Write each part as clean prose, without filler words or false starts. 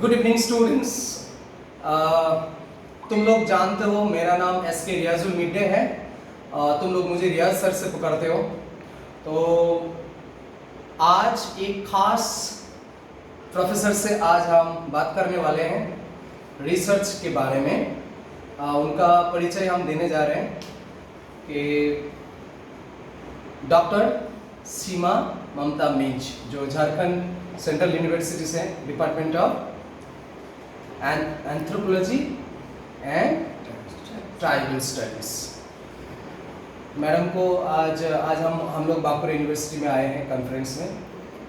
Good evening students. तुम लोग जानते हो मेरा नाम एसके रियाजुल मिड्डे है। तुम लोग मुझे रियाज सर से पुकारते हो। तो आज एक खास प्रोफेसर से आज हम बात करने वाले हैं रिसर्च के बारे में। उनका परिचय हम देने जा रहे हैं कि डॉक्टर सीमा ममता मिंज, जो झारखंड सेंट्रल यूनिवर्सिटी से department of anthropology and tribal studies. Madam को आज हम लोग बांकुरा यूनिवर्सिटी में आए हैं कॉन्फ्रेंस में,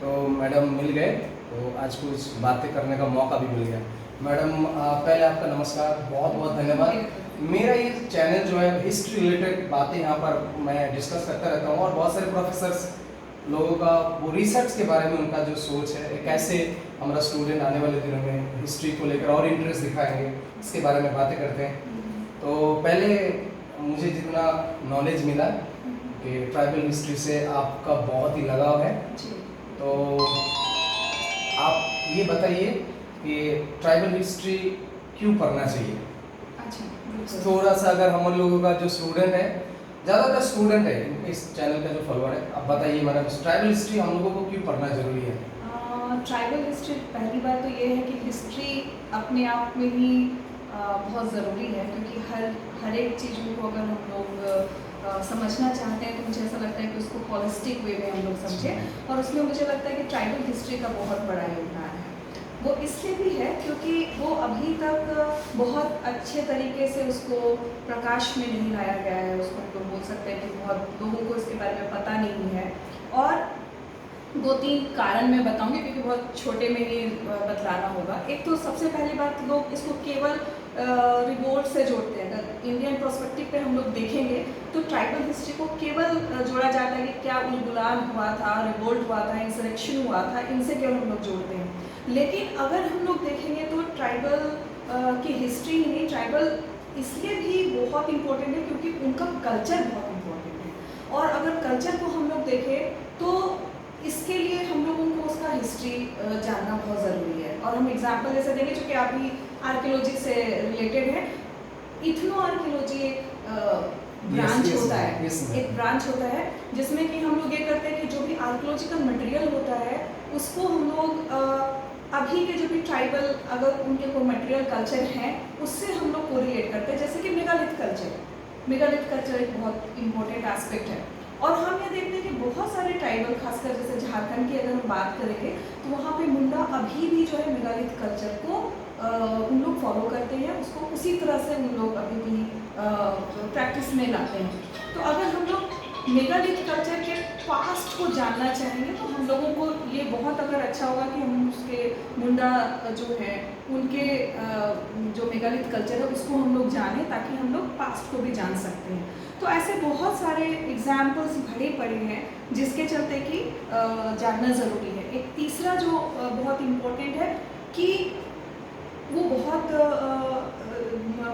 तो मैडम मिल गए, तो आज कुछ बातें करने का मौका भी मिल गया। मैडम पहले आपका नमस्कार, बहुत बहुत धन्यवाद। मेरा ये चैनल जो है हिस्ट्री रिलेटेड बातें यहाँ पर मैं डिस्कस करता रहता हूँ, और बहुत सारे प्रोफेसर्स लोगों का वो रिसर्च के बारे में उनका जो सोच है, कैसे हमारा स्टूडेंट आने वाले दिनों में हिस्ट्री को लेकर और इंटरेस्ट दिखाएंगे, इसके बारे में बातें करते हैं। तो पहले मुझे जितना नॉलेज मिला कि ट्राइबल हिस्ट्री से आपका बहुत ही लगाव है, तो आप ये बताइए कि ट्राइबल हिस्ट्री क्यों पढ़ना चाहिए। अच्छा, थोड़ा सा अगर हम लोगों का जो स्टूडेंट है, ज़्यादातर स्टूडेंट है इस चैनल का जो फॉलोअर है, आप बताइए मैडम ट्राइबल हिस्ट्री हम लोगों को क्यों पढ़ना जरूरी है। ट्राइबल हिस्ट्री, पहली बात तो ये है कि हिस्ट्री अपने आप में ही बहुत ज़रूरी है, क्योंकि हर एक चीज़ों को अगर हम लोग समझना चाहते हैं तो मुझे ऐसा लगता है कि उसको हॉलिस्टिक वे में हम लोग समझें, और उसमें मुझे लगता है कि ट्राइबल हिस्ट्री का बहुत बड़ा योगदान है। वो इसलिए भी है क्योंकि वो अभी तक बहुत अच्छे तरीके से उसको प्रकाश में नहीं लाया गया है। उसको हम लोग बोल सकते हैं कि बहुत लोगों को इसके बारे में पता नहीं है, और 2-3 कारण मैं बताऊंगी क्योंकि बहुत छोटे में ही बतलाना होगा। एक तो सबसे पहली बात, लोग इसको केवल रिवोल्ट से जोड़ते हैं। अगर इंडियन पर्सपेक्टिव पे हम लोग देखेंगे तो ट्राइबल हिस्ट्री को केवल जोड़ा जाता है कि क्या उलगुलान हुआ था, रिवोल्ट हुआ था, इंसरेक्शन हुआ था, इनसे केवल हम लोग जोड़ते हैं। लेकिन अगर हम लोग देखेंगे तो ट्राइबल की हिस्ट्री ही नहीं, ट्राइबल इसलिए भी बहुत इम्पोर्टेंट है क्योंकि उनका कल्चर बहुत इम्पोर्टेंट है, और अगर कल्चर को हम लोग देखें तो इसके लिए हम लोगों को उसका हिस्ट्री जानना बहुत ज़रूरी है। और हम एग्जाम्पल जैसे देंगे जो कि अभी आर्कियोलॉजी से रिलेटेड है। इथनो आर्कियोलॉजी एक ब्रांच होता है, एक ब्रांच होता है जिसमें कि हम लोग ये करते हैं कि जो भी आर्कियोलॉजिकल मटेरियल होता है उसको हम लोग अभी के जो भी ट्राइबल अगर उनके कोई मटेरियल कल्चर हैं उससे हम लोग कोरिलेट करते हैं। जैसे कि मेगालिथ कल्चर एक बहुत इम्पोर्टेंट एस्पेक्ट है, और हम ये देखते हैं कि बहुत सारे ट्राइबल, खासकर जैसे झारखंड की अगर हम बात करेंगे तो वहाँ पे मुंडा अभी भी जो है मेगालिथ कल्चर को उन लोग फॉलो करते हैं, उसको उसी तरह से उन लोग अभी भी प्रैक्टिस में लाते हैं। तो अगर हम लोग मेगालिथ कल्चर के पास्ट को जानना चाहेंगे तो हम लोगों को ये बहुत अगर अच्छा होगा कि हम उसके मुंडा जो है उनके जो मेगालिथ कल्चर है उसको हम लोग जानें, ताकि हम लोग पास्ट को भी जान सकते हैं। तो ऐसे बहुत सारे एग्जाम्पल्स भरे पड़े हैं जिसके चलते कि जानना ज़रूरी है। एक तीसरा जो बहुत इम्पोर्टेंट है कि वो बहुत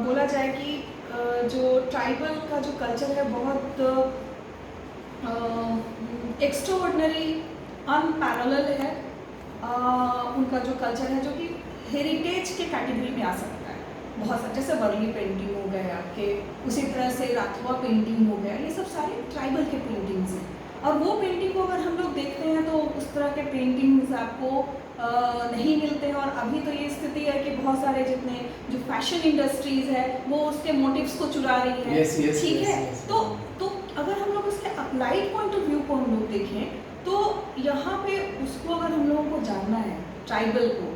बोला जाए कि जो ट्राइबल का जो कल्चर है बहुत एक्स्ट्राऑर्डिनरी, अनपैरेलल है। उनका जो कल्चर है जो कि हेरिटेज के कैटेगरी में आ सकता है। बहुत सारे जैसे वर्ली पेंटिंग हो गए आपके, उसी तरह से राथवा पेंटिंग हो गया, ये सब सारे ट्राइबल के पेंटिंग्स हैं। और वो पेंटिंग को अगर हम लोग देखते हैं तो उस तरह के पेंटिंग्स आपको नहीं मिलते हैं। और अभी तो ये स्थिति है कि बहुत सारे जितने जो फैशन इंडस्ट्रीज है वो उसके मोटिव्स को चुरा रही है। ठीक है, तो अगर हम लोग उसके अप्लाइड पॉइंट ऑफ व्यू को हम लोग देखें तो यहाँ पे उसको अगर हम लोगों को जानना है ट्राइबल को,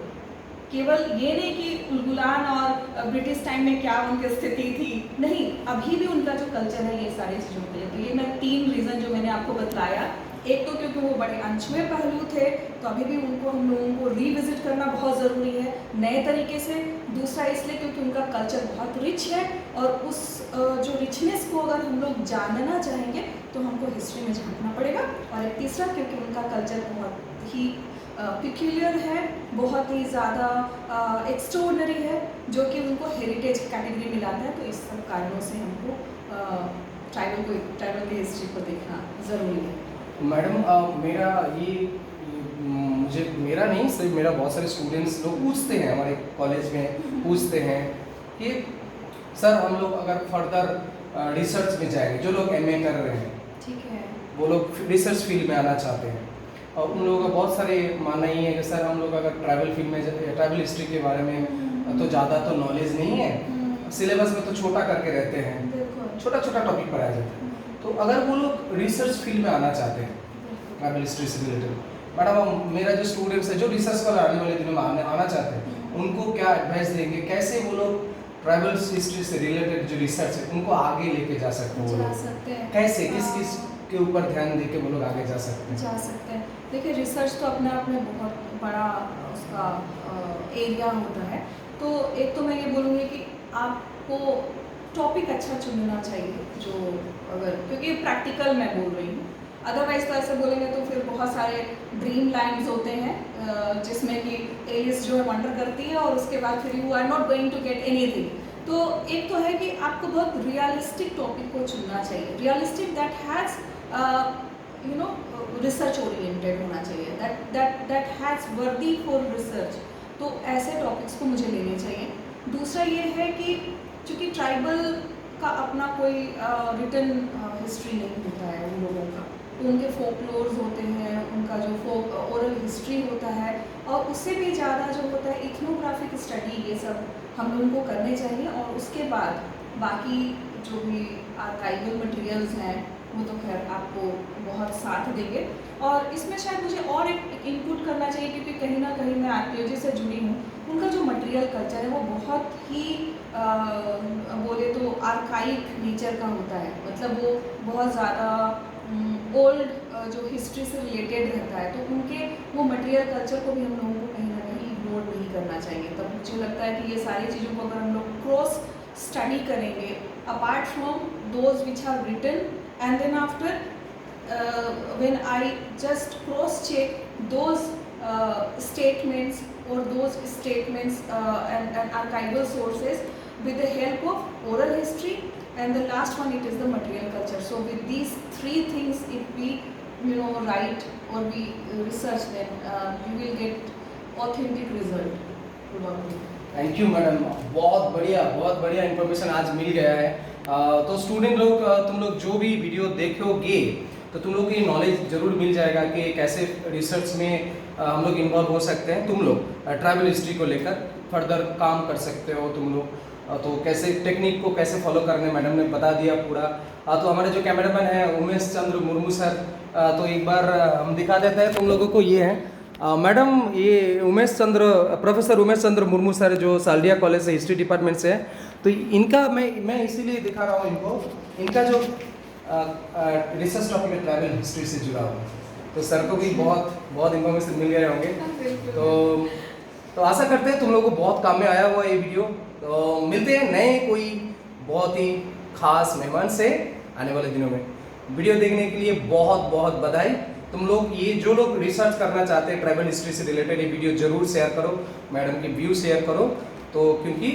केवल ये नहीं कि उलगुलान और ब्रिटिश टाइम में क्या उनकी स्थिति थी, नहीं, अभी भी उनका जो कल्चर है ये सारी चीज़ों के लिए। तो ये मैं 3 रीज़न जो मैंने आपको बतलाया, एक तो क्योंकि वो बड़े अनछुए पहलू थे तो अभी भी उनको हम लोगों को रीविजिट करना बहुत ज़रूरी है नए तरीके से। दूसरा इसलिए क्योंकि उनका कल्चर बहुत रिच है, और उस जो रिचनेस को अगर हम लोग जानना चाहेंगे तो हमको हिस्ट्री में झांकना पड़ेगा। और एक तीसरा क्योंकि उनका कल्चर बहुत ही पिक्यूलियर है, बहुत ही ज़्यादा एक्स्ट्राऑर्डिनरी है, जो कि उनको हेरिटेज कैटेगरी में लाता है। तो इस सब कारणों से हमको ट्राइबल की हिस्ट्री को देखना ज़रूरी है। मैडम मेरा ये मुझे मेरा नहीं सिर्फ मेरा बहुत सारे स्टूडेंट्स लोग पूछते हैं हमारे कॉलेज में पूछते हैं कि सर हम लोग अगर फर्दर रिसर्च में जाएंगे, जो लोग एमए कर रहे हैं ठीक है। वो लोग रिसर्च फील्ड में आना चाहते हैं और उन लोगों का बहुत सारे मानना ही है कि सर हम लोग अगर ट्रैवल फील्ड में ट्रैवल हिस्ट्री के बारे में तो ज़्यादा तो नॉलेज नहीं है, सिलेबस में तो छोटा करके रहते हैं, बिल्कुल। छोटा छोटा टॉपिक पढ़ाया जाता है। तो अगर वो लोग रिसर्च फील्ड में आना चाहते हैं ट्रैवल हिस्ट्री से रिलेटेड, मैडम मेरा जो स्टूडेंट्स है जो रिसर्च वाला आने वाले दिनों में आना चाहते हैं उनको क्या एडवाइस देंगे, कैसे वो लोग ट्रैवल हिस्ट्री से रिलेटेड जो रिसर्च है उनको आगे लेके जा सकते हैं, वो जा लोग सकते हैं कैसे किस के ऊपर ध्यान दे के वो लोग आगे जा सकते हैं? जा सकते हैं। देखिए रिसर्च तो अपने आप में बहुत बड़ा उसका एरिया होता है। तो एक तो मैं ये बोलूँगी कि आपको टॉपिक अच्छा चुनना चाहिए, जो अगर क्योंकि प्रैक्टिकल मैं बोल रही हूँ, अदरवाइज तो ऐसे बोलेंगे तो फिर बहुत सारे ड्रीम लैंड्स होते हैं जिसमें कि एलिस जो है वंडर करती है और उसके बाद फिर you are not going to get anything. तो एक तो है कि आपको बहुत रियलिस्टिक टॉपिक को चुनना चाहिए, realistic that has you know research oriented होना चाहिए, दैट हैज़ वर्दी फॉर रिसर्च। तो ऐसे टॉपिक्स को मुझे लेने चाहिए। दूसरा ये है कि चूँकि ट्राइबल का अपना कोई रिटन हिस्ट्री नहीं होता है उन लोगों का, तो उनके फोकलोर्स होते हैं, उनका जो फोक ओरल हिस्ट्री होता है और उससे भी ज़्यादा जो होता है इथनोग्राफिक स्टडी, ये सब हम लोगों को करने चाहिए। और उसके बाद बाकी जो भी आर्काइवल मटेरियल्स हैं वो तो खैर आपको बहुत साथ देंगे। और इसमें शायद मुझे और एक इनपुट करना चाहिए क्योंकि कहीं ना कहीं मैं आर्कियोलॉजी से जुड़ी हूँ, उनका जो मटेरियल कल्चर है वो बहुत ही बोले तो आर्काइक नेचर का होता है, मतलब वो बहुत ज़्यादा ओल्ड जो हिस्ट्री से रिलेटेड रहता है। तो उनके वो मटेरियल कल्चर को भी हम लोगों को कहीं ना कहीं इग्नोर नहीं करना चाहिए। तब मुझे लगता है कि ये सारी चीज़ों को अगर हम लोग क्रॉस स्टडी करेंगे apart from those which are written and then after when I just cross check those statements or those statements and archival sources with the help of oral history, and the last one it is the material culture. So with these three things if we write or we research, then you will get authentic result probably. Thank you madam, बहुत बढ़िया information आज मिल गया है। तो student लोग तुम लोग जो भी वीडियो देखोगे तो तुम लोग की नॉलेज ज़रूर मिल जाएगा कि कैसे रिसर्च में हम लोग इन्वॉल्व हो सकते हैं। तुम लोग ट्रैवल हिस्ट्री को लेकर फर्दर काम कर सकते हो तुम लोग, तो कैसे टेक्निक को कैसे फॉलो करने मैडम ने बता दिया पूरा। तो हमारे जो कैमरामैन हैं उमेश चंद्र मुर्मू सर, तो एक बार हम दिखा देते हैं तुम लोगों को। ये है मैडम, ये प्रोफेसर उमेश चंद्र मुर्मू सर जो साल्डिया कॉलेज से हिस्ट्री डिपार्टमेंट से है। तो इनका मैं इसीलिए दिखा रहा हूँ इनको, इनका जो रिसर्च टॉपिक है ट्रैवल हिस्ट्री से जुड़ा हुआ, तो सर को भी बहुत इन्फॉर्मेशन मिल गए होंगे। तो आशा करते हैं तुम लोगों को बहुत काम में आया हुआ ये वीडियो। तो मिलते हैं नए कोई बहुत ही खास मेहमान से आने वाले दिनों में। वीडियो देखने के लिए बहुत बधाई। तुम लोग ये जो लोग रिसर्च करना चाहते हैं ट्रैवल हिस्ट्री से रिलेटेड, ये वीडियो जरूर शेयर करो, मैडम की व्यू शेयर करो, तो क्योंकि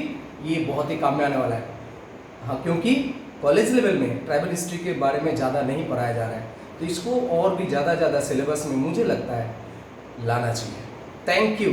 ये बहुत ही काम में आने वाला है। हाँ, क्योंकि कॉलेज लेवल में ट्रैवल हिस्ट्री के बारे में ज़्यादा नहीं पढ़ाया जा रहा है, तो इसको और भी ज़्यादा सिलेबस में मुझे लगता है लाना चाहिए। Thank you.